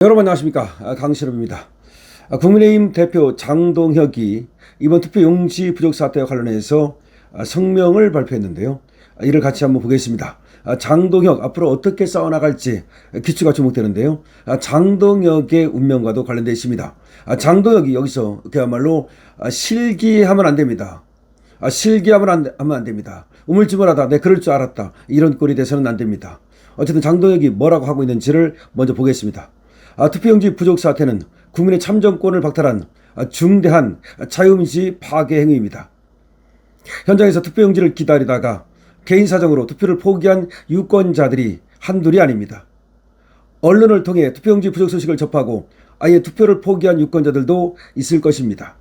여러분 안녕하십니까. 강신업입니다. 국민의힘 대표 장동혁이 이번 투표 용지 부족 사태와 관련해서 성명을 발표했는데요. 이를 같이 한번 보겠습니다. 장동혁 앞으로 어떻게 싸워나갈지 기초가 주목되는데요. 장동혁의 운명과도 관련되어 있습니다. 장동혁이 여기서 그야말로 실기하면 안 됩니다. 실기하면 안 됩니다. 우물쭈물하다 내 그럴 줄 알았다 이런 꼴이 돼서는 안 됩니다. 어쨌든 장동혁이 뭐라고 하고 있는지를 먼저 보겠습니다. 투표용지 부족 사태는 국민의 참정권을 박탈한 중대한 자유민주주의 파괴 행위입니다. 현장에서 투표용지를 기다리다가 개인 사정으로 투표를 포기한 유권자들이 한둘이 아닙니다. 언론을 통해 투표용지 부족 소식을 접하고 아예 투표를 포기한 유권자들도 있을 것입니다.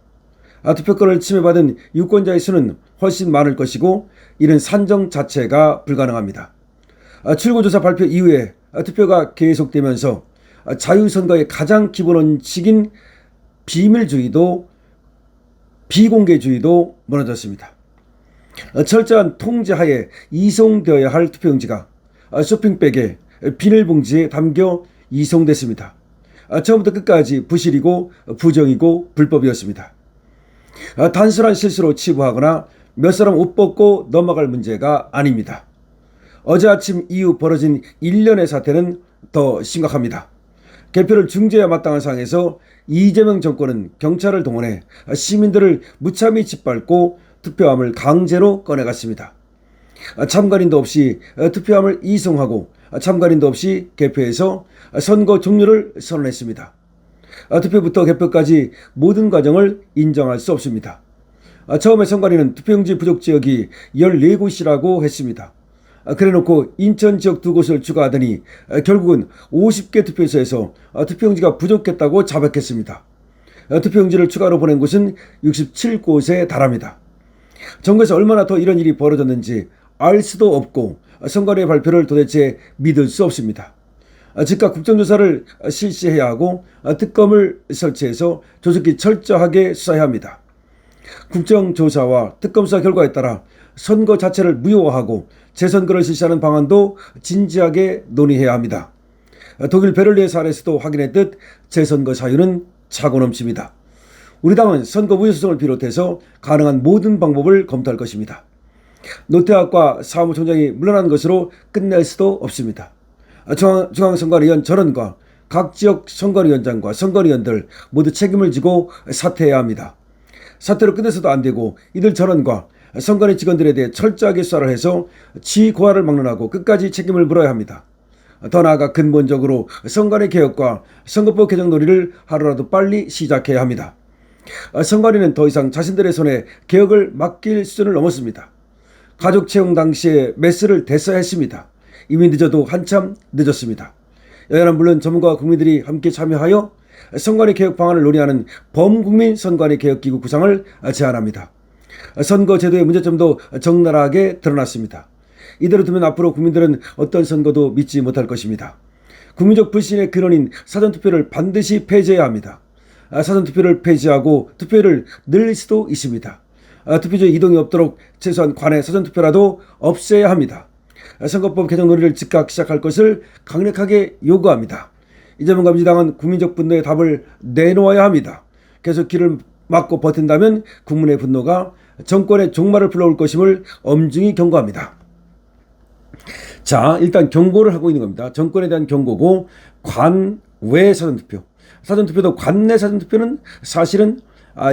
투표권을 침해받은 유권자의 수는 훨씬 많을 것이고 이는 산정 자체가 불가능합니다. 출구조사 발표 이후에 투표가 계속되면서 자유선거의 가장 기본 원칙인 비밀주의도 비공개주의도 무너졌습니다. 철저한 통제하에 이송되어야 할 투표용지가 쇼핑백에 비닐봉지에 담겨 이송됐습니다. 처음부터 끝까지 부실이고 부정이고 불법이었습니다. 단순한 실수로 치부하거나 몇 사람 옷 벗고 넘어갈 문제가 아닙니다. 어제 아침 이후 벌어진 일련의 사태는 더 심각합니다. 개표를 중재해야 마땅한 상황에서 이재명 정권은 경찰을 동원해 시민들을 무참히 짓밟고 투표함을 강제로 꺼내갔습니다. 참관인도 없이 투표함을 이송하고 참관인도 없이 개표해서 선거 종료를 선언했습니다. 투표부터 개표까지 모든 과정을 인정할 수 없습니다. 처음에 선관위는 투표용지 부족 지역이 14곳이라고 했습니다. 그래놓고 인천 지역 2곳을 추가하더니 결국은 50개 투표소에서 투표용지가 부족했다고 자백했습니다. 투표용지를 추가로 보낸 곳은 67곳에 달합니다. 정부에서 얼마나 더 이런 일이 벌어졌는지 알 수도 없고 선관위의 발표를 도대체 믿을 수 없습니다. 즉각 국정조사를 실시해야 하고 특검을 설치해서 조속히 철저하게 수사해야 합니다. 국정조사와 특검 수사 결과에 따라 선거 자체를 무효화하고 재선거를 실시하는 방안도 진지하게 논의해야 합니다. 독일 베를린 사례에서도 확인했듯 재선거 사유는 차고 넘칩니다. 우리 당은 선거 무효 소송을 비롯해서 가능한 모든 방법을 검토할 것입니다. 노태학과 사무총장이 물러난 것으로 끝낼 수도 없습니다. 중앙선관위원 전원과 각 지역 선관위원장과 선관위원들 모두 책임을 지고 사퇴해야 합니다. 사퇴로 끝내서도 안 되고 이들 전원과 선관위 직원들에 대해 철저하게 수사를 해서 지고하를 막론하고 끝까지 책임을 물어야 합니다. 더 나아가 근본적으로 선관위 개혁과 선거법 개정 논의를 하루라도 빨리 시작해야 합니다. 선관위는 더 이상 자신들의 손에 개혁을 맡길 수준을 넘었습니다. 가족 채용 당시에 메스를 댔어야 했습니다. 이미 늦어도 한참 늦었습니다. 여야는 물론 전문가와 국민들이 함께 참여하여 선관위 개혁 방안을 논의하는 범국민 선관위 개혁기구 구상을 제안합니다. 선거제도의 문제점도 적나라하게 드러났습니다. 이대로 두면 앞으로 국민들은 어떤 선거도 믿지 못할 것입니다. 국민적 불신의 근원인 사전투표를 반드시 폐지해야 합니다. 사전투표를 폐지하고 투표를 늘릴 수도 있습니다. 투표소에 이동이 없도록 최소한 관내 사전투표라도 없애야 합니다. 선거법 개정 논의를 즉각 시작할 것을 강력하게 요구합니다. 이재명과 민주당은 국민적 분노의 답을 내놓아야 합니다. 계속 길을 막고 버틴다면 국민의 분노가 정권의 종말을 불러올 것임을 엄중히 경고합니다. 자, 일단 경고를 하고 있는 겁니다. 정권에 대한 경고고 관외 사전투표. 사전투표도 관내 사전투표는 사실은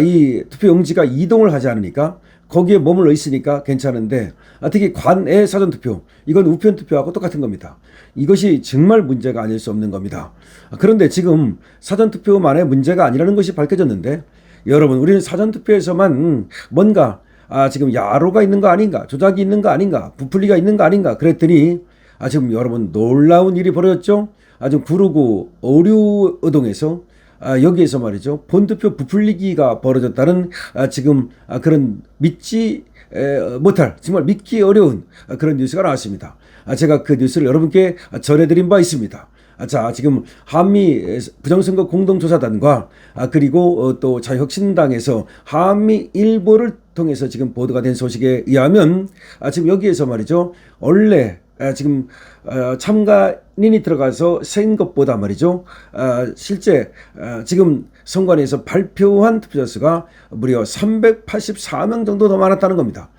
이 투표용지가 이동을 하지 않으니까 거기에 머물러 있으니까 괜찮은데 특히 관외 사전투표 이건 우편투표하고 똑같은 겁니다. 이것이 정말 문제가 아닐 수 없는 겁니다. 그런데 지금 사전투표만의 문제가 아니라는 것이 밝혀졌는데 여러분 우리는 사전투표에서만 뭔가 지금 야로가 있는 거 아닌가 조작이 있는 거 아닌가 부풀리가 있는 거 아닌가 그랬더니 지금 여러분 놀라운 일이 벌어졌죠. 지금 구로구 오류의동에서 여기에서 말이죠 본투표 부풀리기가 벌어졌다는 지금 그런 믿지 못할 정말 믿기 어려운 그런 뉴스가 나왔습니다. 제가 그 뉴스를 여러분께 전해드린 바 있습니다. 자, 지금 한미 부정선거 공동조사단과 그리고 또 자유혁신당에서 한미 일보를 통해서 지금 보도가 된 소식에 의하면 지금 여기에서 말이죠 원래 지금 참관인이 들어가서 센 것보다 말이죠. 실제 지금 선관위에서 발표한 투표자 수가 무려 384명 정도 더 많았다는 겁니다.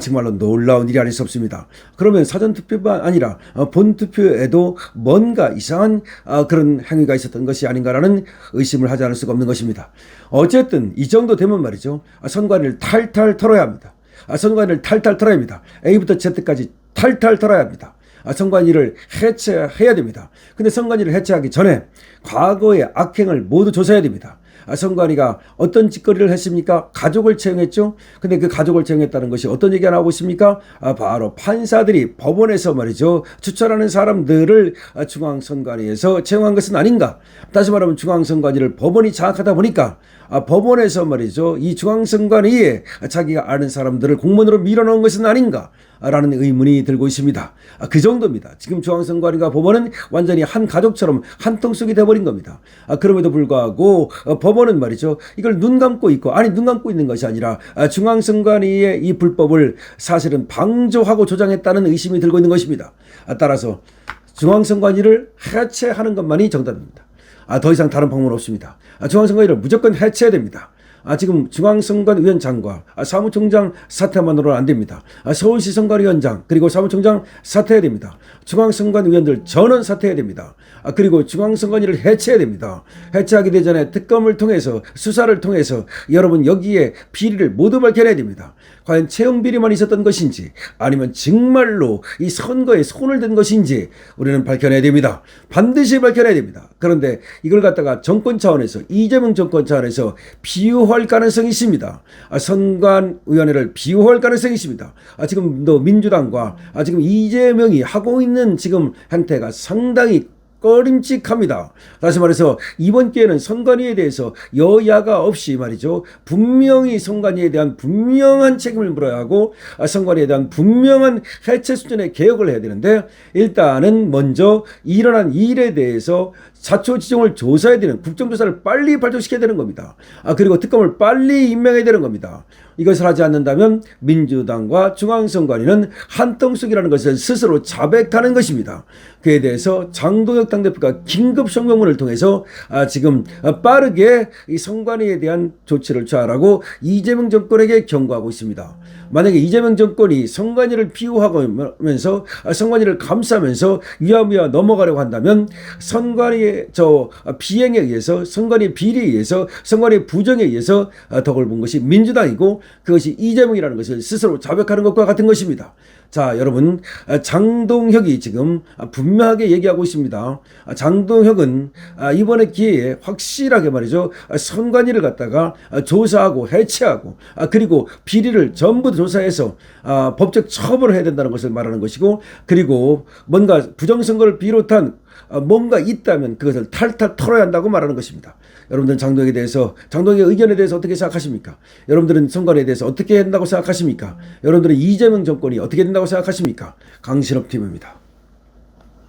정말로 놀라운 일이 아닐 수 없습니다. 그러면 사전투표만 아니라 본투표에도 뭔가 이상한 그런 행위가 있었던 것이 아닌가라는 의심을 하지 않을 수가 없는 것입니다. 어쨌든 이 정도 되면 말이죠. 선관위를 탈탈 털어야 합니다. 선관위를 탈탈 털어야 합니다. A부터 Z까지 탈탈 털어야 합니다. 선관위를 해체해야 됩니다. 근데 선관위를 해체하기 전에 과거의 악행을 모두 조사해야 됩니다. 선관위가 어떤 짓거리를 했습니까? 가족을 채용했죠. 근데 그 가족을 채용했다는 것이 어떤 얘기가 나오고 있습니까? 바로 판사들이 법원에서 말이죠. 추천하는 사람들을 중앙선관위에서 채용한 것은 아닌가? 다시 말하면 중앙선관위를 법원이 장악하다 보니까 법원에서 말이죠. 이 중앙선관위에 자기가 아는 사람들을 공무원으로 밀어넣은 것은 아닌가? 라는 의문이 들고 있습니다. 그 정도입니다. 지금 중앙선관위가 법원은 완전히 한 가족처럼 한통속이 돼버린 겁니다. 그럼에도 불구하고 법원은 말이죠. 이걸 눈 감고 있고, 아니 눈 감고 있는 것이 아니라 중앙선관위의 이 불법을 사실은 방조하고 조장했다는 의심이 들고 있는 것입니다. 따라서 중앙선관위를 해체하는 것만이 정답입니다. 더 이상 다른 방법은 없습니다. 중앙선관위를 무조건 해체해야 됩니다. 지금 중앙선관위원장과 사무총장 사퇴만으로는 안 됩니다. 서울시 선관위원장 그리고 사무총장 사퇴해야 됩니다. 중앙선관위원들 전원 사퇴해야 됩니다. 그리고 중앙선관위를 해체해야 됩니다. 해체하기 전에 특검을 통해서 수사를 통해서 여러분 여기에 비리를 모두 밝혀내야 됩니다. 과연 채용 비리만 있었던 것인지 아니면 정말로 이 선거에 손을 댄 것인지 우리는 밝혀내야 됩니다. 반드시 밝혀내야 됩니다. 그런데 이걸 갖다가 정권 차원에서 이재명 정권 차원에서 비호할 가능성이 있습니다. 선관위원회를 비호할 가능성이 있습니다. 지금 민주당과 지금 이재명이 하고 있는 지금 행태가 상당히 꺼림칙합니다. 다시 말해서 이번 기회는 선관위에 대해서 여야가 없이 말이죠. 분명히 선관위에 대한 분명한 책임을 물어야 하고 선관위에 대한 분명한 해체 수준의 개혁을 해야 되는데 일단은 먼저 일어난 일에 대해서 자초지종을 조사해야 되는 국정조사를 빨리 발족시켜야 되는 겁니다. 그리고 특검을 빨리 임명해야 되는 겁니다. 이것을 하지 않는다면 민주당과 중앙선관위는 한통속이라는 것을 스스로 자백하는 것입니다. 그에 대해서 장동혁 당대표가 긴급 성명문을 통해서 지금 빠르게 이 선관위에 대한 조치를 취하라고 이재명 정권에게 경고하고 있습니다. 만약에 이재명 정권이 선관위를 비호하면서 선관위를 감싸면서 위야무야 넘어가려고 한다면 선관위의 비행에 의해서 선관위의 비리에 의해서 선관위의 부정에 의해서 덕을 본 것이 민주당이고 그것이 이재명이라는 것을 스스로 자백하는 것과 같은 것입니다. 자, 여러분, 장동혁이 지금 분명하게 얘기하고 있습니다. 장동혁은 이번에 기회에 확실하게 말이죠. 선관위를 갖다가 조사하고 해체하고 그리고 비리를 전부 조사해서 법적 처벌을 해야 된다는 것을 말하는 것이고 그리고 뭔가 부정선거를 비롯한 뭔가 있다면 그것을 탈탈 털어야 한다고 말하는 것입니다. 여러분들은 장동혁의 의견에 대해서 어떻게 생각하십니까? 여러분들은 선관위에 대해서 어떻게 한다고 생각하십니까? 여러분들은 이재명 정권이 어떻게 된다고 생각하십니까? 강신업 팀입니다.